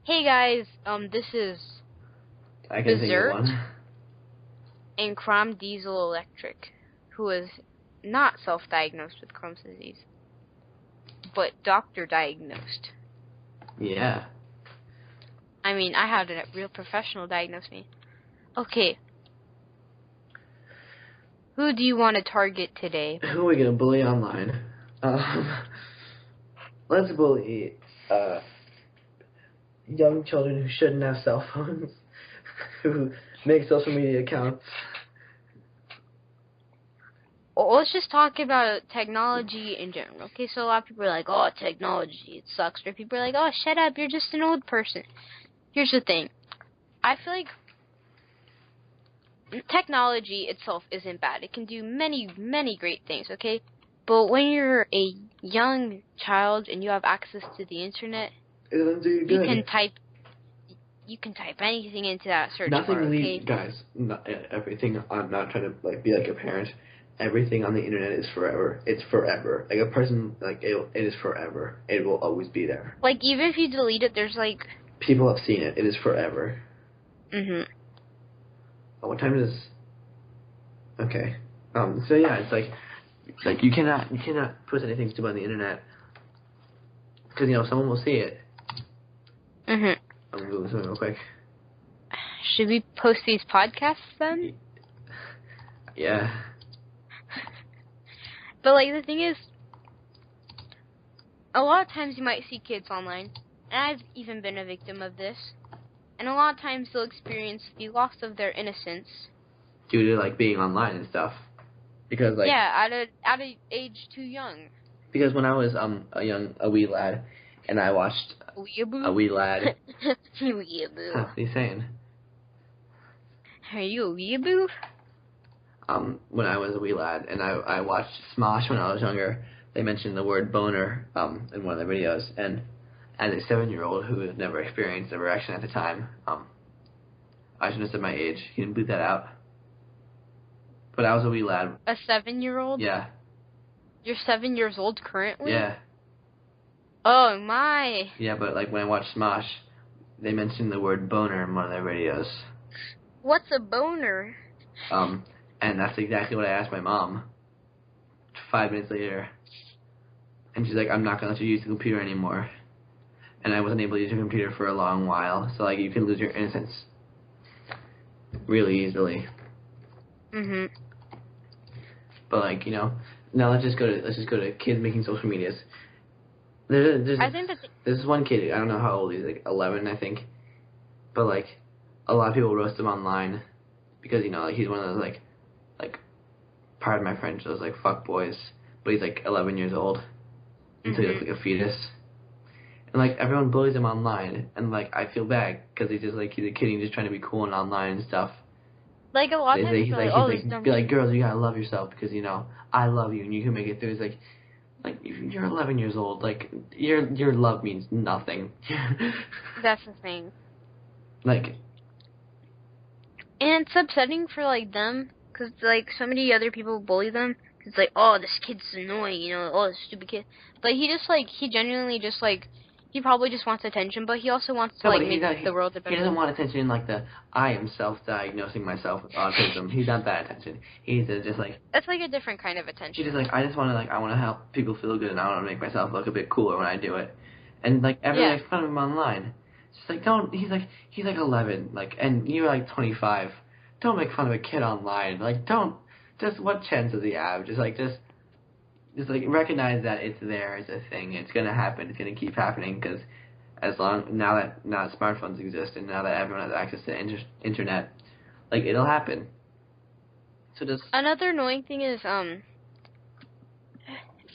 Hey guys, this is I can think of Bzzrt one. and Chrom Diesel Electric, who is not self-diagnosed with Crohn's disease, but doctor-diagnosed. Yeah. I mean, I had a real professional diagnose me. Okay. Who do you want to target today? Who are we gonna bully online? Let's bully young children who shouldn't have cell phones, who make social media accounts. Well, let's just talk about technology in general. Okay, so a lot of people are like, oh, technology, it sucks. Or people are like, oh, shut up, you're just an old person. Here's the thing. I feel like technology itself isn't bad. It can do many, many great things, okay? But when you're a young child and you have access to the internet, It doesn't do you good. you can type anything into that search Nothing bar, okay? leaves, guys. Everything. I'm not trying to be like a parent. Everything on the internet is forever. It's forever. Like a person, like it is forever. It will always be there. Like even if you delete it, there's like people have seen it. It is forever. Mhm. Oh, what time is? Okay. So yeah, it's like you cannot put anything stupid on the internet because someone will see it. Mhm. I'm gonna do this real quick. Should we post these podcasts then? Yeah. But like the thing is, a lot of times you might see kids online, and I've even been a victim of this. And a lot of times they'll experience the loss of their innocence Due to like being online and stuff. Because like at a age too young. Because when I was a wee lad, and I watched a wee lad. Weeaboo. Huh, what are you saying? Are you a weeaboo? When I was a wee lad, and I watched Smosh when I was younger, they mentioned the word boner in one of their videos, and as a 7-year-old who had never experienced the erection at the time, I shouldn't have said my age. He didn't bleep that out. But I was a wee lad. A 7-year-old? Yeah. You're 7 years old currently? Yeah. Oh my. Yeah, but like when I watched Smosh, they mentioned the word boner in one of their videos. What's a boner? And that's exactly what I asked my mom 5 minutes later. And she's like, I'm not going to let you use the computer anymore. And I wasn't able to use the computer for a long while. So, like, you can lose your innocence really easily. Mhm. But, like, now let's just go to kids making social medias. There's one kid, I don't know how old he is, like 11, I think. But, like, a lot of people roast him online because, like, he's one of those, like, pardon my French, those, like, fuck boys. But he's, like, 11 years old. And so he looks like a fetus. And, like, everyone bullies him online. And, like, I feel bad because he's a kid, he's just trying to be cool and online and stuff. Like, a lot of times, be like, girls, you gotta love yourself because, I love you and you can make it through. It's like you're 11 years old. Like, your love means nothing. That's the thing. Like... And it's upsetting for, like, them, because, like, so many other people bully them. It's like, oh, this kid's annoying, oh, this stupid kid. But he genuinely just, like, he probably just wants attention, but he also wants to, make the world a better place. He doesn't want attention in, like, I am self-diagnosing myself with autism. He's not that attention. He's just, like... That's, like, a different kind of attention. He's just, like, I just want to, I want to help people feel good, and I want to make myself look a bit cooler when I do it. And, like, everyone makes fun of him online. It's just, like, don't... He's, like, 11, like, and you're, like, 25. Don't make fun of a kid online. Like, don't... Just, what chance does he have? Just recognize that it's there, it's a thing, it's gonna happen, it's gonna keep happening, because now that smartphones exist, and now that everyone has access to the internet, like, it'll happen. So just... Another annoying thing is,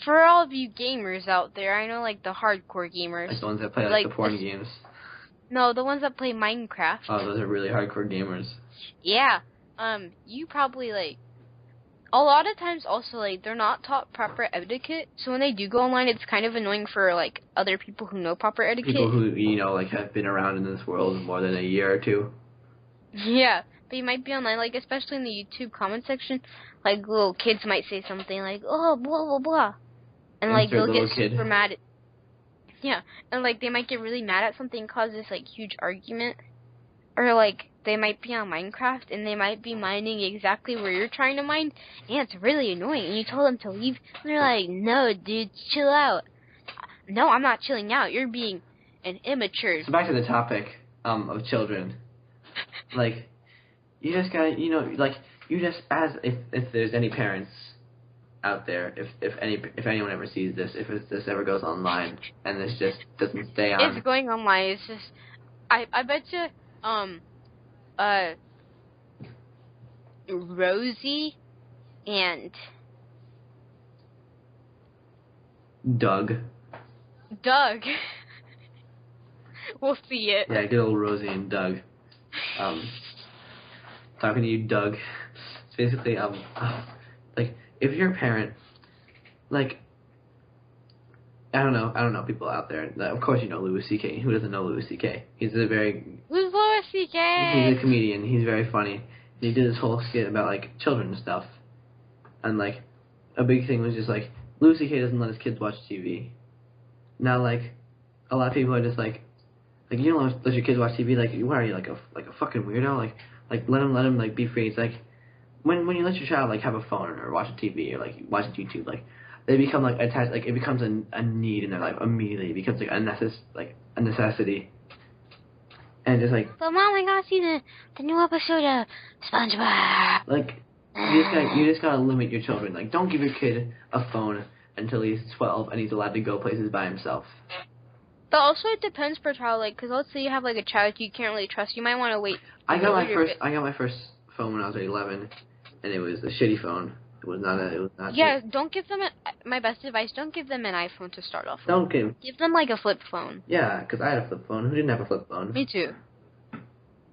for all of you gamers out there, I know, like, the hardcore gamers. Like the ones that play, like the porn games. No, the ones that play Minecraft. Oh, those are really hardcore gamers. Yeah. You probably, like... A lot of times also, like, they're not taught proper etiquette, so when they do go online, it's kind of annoying for, like, other people who know proper etiquette. People who, like, have been around in this world more than a year or two. Yeah, but you might be online, like, especially in the YouTube comment section, like, little kids might say something like, oh, blah, blah, blah. And like, they'll get super mad Yeah, and, like, they might get really mad at something, cause this, like, huge argument. Or, like, they might be on Minecraft, and they might be mining exactly where you're trying to mine, and it's really annoying, and you told them to leave, and they're like, no, dude, chill out. No, I'm not chilling out. You're being an immature. So back to the topic of children. Like, you just gotta, like, you just, if there's any parents out there, if anyone ever sees this, if this ever goes online, and this just doesn't stay on. It's going online. It's just, I bet you, Rosie and Doug. We'll see it. Yeah, good old Rosie and Doug. Talking to you, Doug. It's basically, like, if you're a parent, like, I don't know people out there. Of course you know Louis C.K. Who doesn't know Louis C.K.? Who's Louis C.K.? He's a comedian. He's very funny. And he did this whole skit about, like, children and stuff. And, like, a big thing was just, like, Louis C.K. doesn't let his kids watch TV. Now, like, a lot of people are just, like, you don't let your kids watch TV. Like, what are you, like a fucking weirdo? Like let them like be free. It's like when you let your child like have a phone or watch a TV or like watch YouTube, like they become like attached. Like it becomes a need in their life immediately. It becomes like a necessity. And just like, but Mom, I gotta see the new episode of SpongeBob. Like you just gotta limit your children. Like don't give your kid a phone until he's 12 and he's allowed to go places by himself. But also it depends per child, like, because let's say you have, like, a child you can't really trust, you might want to wait. I got my first phone when I was 11, and it was a shitty phone. It was not. Yeah, don't give them, my best advice, don't give them an iPhone to start off with. Don't give them, like, a flip phone. Yeah, because I had a flip phone. Who didn't have a flip phone? Me too.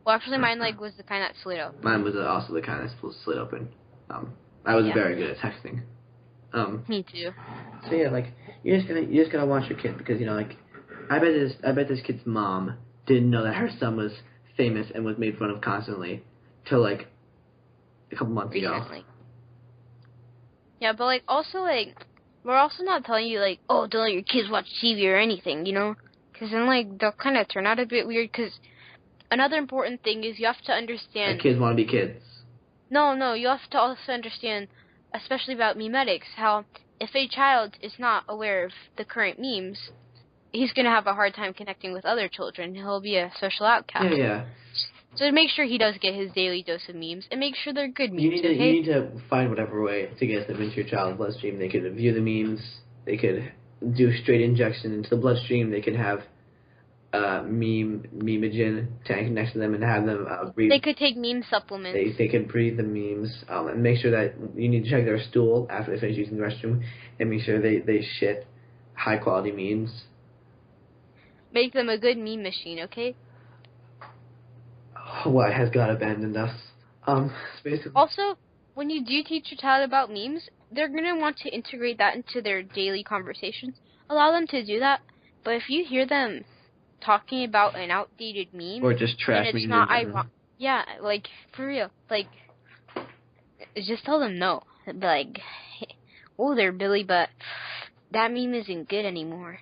Well, actually, mine, like, was the kind that slid open. Mine was also the kind that slid open. I was very good at texting. Me too. So yeah, like, you just gotta watch your kid, because, like, I bet this kid's mom didn't know that her son was famous and was made fun of constantly till like a couple months ago. Yeah, but like also like we're also not telling you like, oh, don't let your kids watch TV or anything, because then like they'll kind of turn out a bit weird. Because another important thing is you have to understand that kids want to be kids. No, you have to also understand, especially about memetics, how if a child is not aware of the current memes, he's going to have a hard time connecting with other children. He'll be a social outcast. Yeah. So make sure he does get his daily dose of memes, and make sure they're good memes, You need to find whatever way to get them into your child's bloodstream. They could view the memes. They could do straight injection into the bloodstream. They could have memeogen tanked next to them and have them breathe. They could take meme supplements. They could breathe the memes, and make sure that you need to check their stool after they finish using the restroom, and make sure they shit high-quality memes. Make them a good meme machine, okay? What has God abandoned us? Basically. Also, when you do teach your child about memes, they're going to want to integrate that into their daily conversations. Allow them to do that, but if you hear them talking about an outdated meme, or just trash and it's memes, not ironic, yeah, like, for real, like, just tell them no. Be like, hey, oh there, Billy, but that meme isn't good anymore.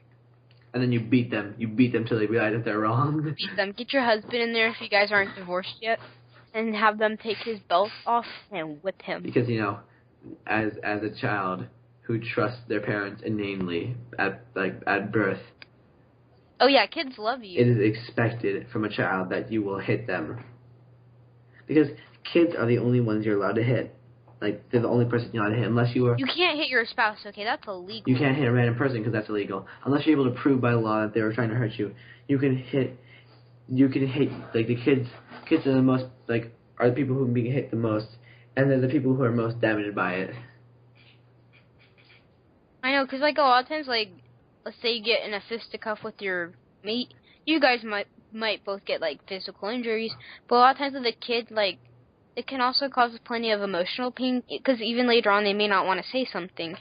And then you beat them. You beat them till they realize that they're wrong. Beat them. Get your husband in there if you guys aren't divorced yet, and have them take his belt off and whip him. Because, as a child who trusts their parents inanely at birth. Oh yeah, kids love you. It is expected from a child that you will hit them. Because kids are the only ones you're allowed to hit. Like, they're the only person you're allowed to hit, unless you are... You can't hit your spouse, okay? That's illegal. You can't hit a random person because that's illegal. Unless you're able to prove by law that they were trying to hurt you. You can hit, like, the kids are the most, like, are the people who be hit the most, and they're the people who are most damaged by it. I know, because, like, a lot of times, like, let's say you get in a fisticuff with your mate, you guys might both get, like, physical injuries, but a lot of times with a kid, like, it can also cause plenty of emotional pain, because even later on they may not want to say something.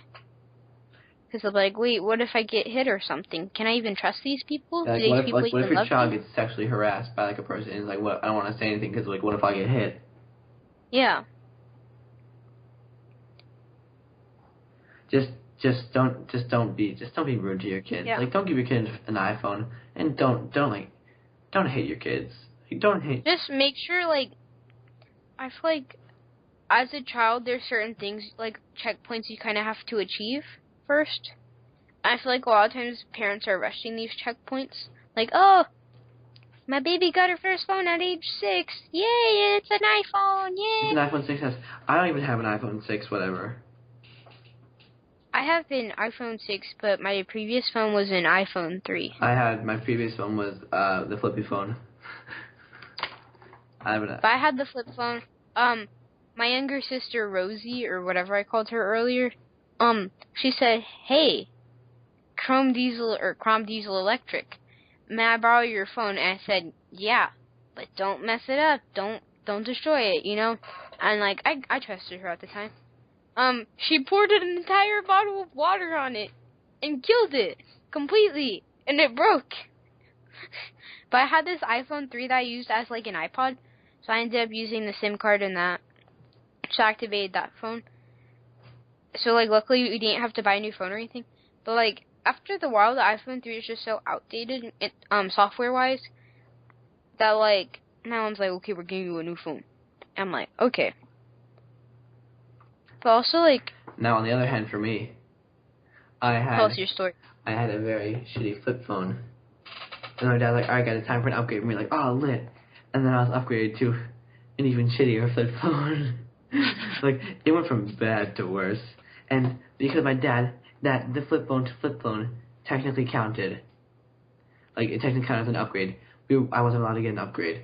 Because they'll be like, wait, what if I get hit or something? Can I even trust these people? Like, Do these people even what if your love child me? gets sexually harassed by, like, a person and is like, what, I don't want to say anything because, like, what if I get hit? Yeah. Just just don't be rude to your kids. Yeah. Like, don't give your kids an iPhone, and don't hate your kids. Like, don't hate. Just make sure, like, I feel like as a child, there's certain things, like, checkpoints you kind of have to achieve first. I feel like a lot of times parents are rushing these checkpoints. Like, oh, my baby got her first phone at age 6. Yay, it's an iPhone, yay. It's an iPhone 6s. I don't even have an iPhone 6, whatever. I have an iPhone 6, but my previous phone was an iPhone 3. My previous phone was the flippy phone. But I had the flip phone. My younger sister Rosie, or whatever I called her earlier, she said, "Hey, Chrom Diesel Electric, may I borrow your phone?" And I said, "Yeah, but don't mess it up. Don't destroy it, you know." And like I trusted her at the time. She poured an entire bottle of water on it and killed it completely, and it broke. But I had this iPhone 3 that I used as like an iPod, so I ended up using the SIM card in that to activate that phone. So like luckily we didn't have to buy a new phone or anything. But like after the while, the iPhone 3 is just so outdated, software wise, that like my mom's like, "Okay, we're getting you a new phone." I'm like, okay. But also like. Now on the other hand, for me, Tell us your story. I had a very shitty flip phone, and my dad was like, "Alright, guys, it's time for an upgrade." And we were like, "Oh, lit!" And then I was upgraded to an even shittier flip phone. Like, it went from bad to worse. And because my dad, the flip phone to flip phone technically counted. Like, it technically counted as an upgrade. I wasn't allowed to get an upgrade.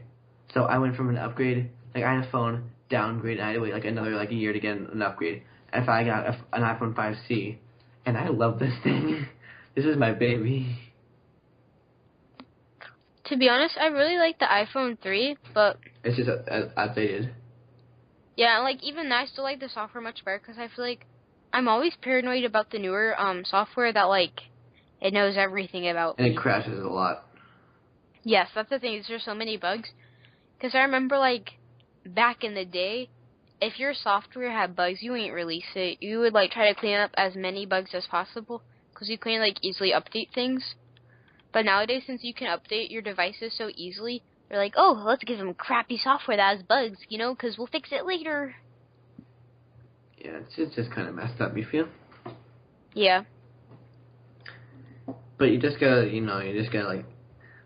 So I went from an upgrade, like, I had a phone, downgrade, and I had to wait, like, another, like, a year to get an upgrade. And I got an iPhone 5C, and I love this thing. This is my baby. To be honest, I really like the iPhone 3, but... It's just outdated. Yeah, like, even I still like the software much better, because I feel like I'm always paranoid about the newer software that, like, it knows everything about me. And it crashes a lot. Yes, that's the thing. There's so many bugs. Because I remember, like, back in the day, if your software had bugs, you wouldn't release it. You would, like, try to clean up as many bugs as possible, because you couldn't, like, easily update things. But nowadays, since you can update your devices so easily, they're like, oh, let's give them crappy software that has bugs, you know, because we'll fix it later. Yeah, it's just kind of messed up, you feel? Yeah. But you just gotta, like,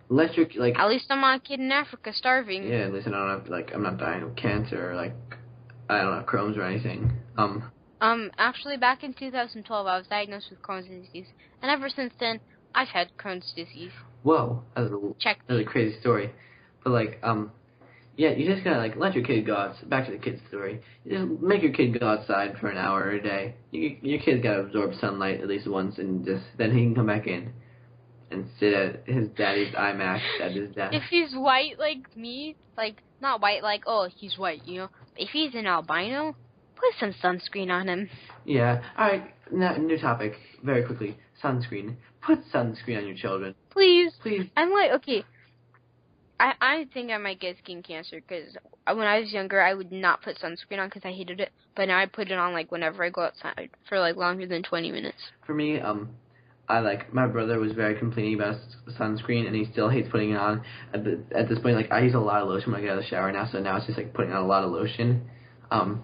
let your, like... At least I'm not a kid in Africa starving. Yeah, at least I don't have, like, I'm not dying of cancer, or, like, I don't have Crohn's or anything. Actually, back in 2012, I was diagnosed with Crohn's disease. And ever since then, I've had Crohn's disease. Whoa, that's a crazy story. But, like, yeah, you just gotta, like, let your kid go out. Back to the kid story. You just make your kid go outside for an hour a day. Your kid's gotta absorb sunlight at least once, and then he can come back in and sit at his daddy's iMac at his desk. If he's white like me, like, not white like, oh, he's white, you know. If he's an albino, put some sunscreen on him. Yeah. Alright, new topic. Very quickly. Sunscreen. Put sunscreen on your children. Please. Please. I'm like, okay. I think I might get skin cancer, because when I was younger, I would not put sunscreen on because I hated it. But now I put it on, like, whenever I go outside for, like, longer than 20 minutes. For me, my brother was very complaining about sunscreen, and he still hates putting it on. At this point, like, I use a lot of lotion when I get out of the shower now, so now it's just, like, putting on a lot of lotion. And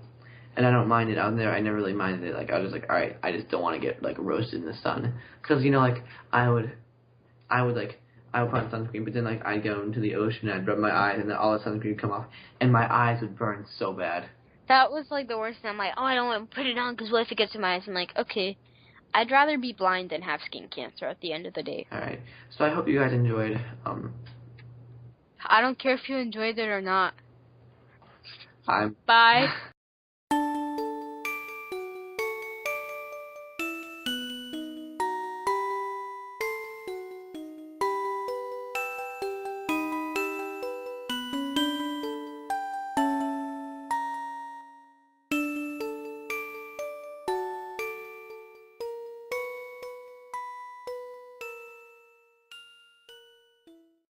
I don't mind it out there. I never really minded it. Like, I was just like, alright, I just don't want to get, like, roasted in the sun. Because, like, I would put on sunscreen, but then, like, I'd go into the ocean, and I'd rub my eyes, and then all the sunscreen would come off, and my eyes would burn so bad. That was, like, the worst thing. I'm like, oh, I don't want to put it on, because what if it gets in my eyes? I'm like, okay, I'd rather be blind than have skin cancer at the end of the day. Alright, so I hope you guys enjoyed, I don't care if you enjoyed it or not. Bye. Bye.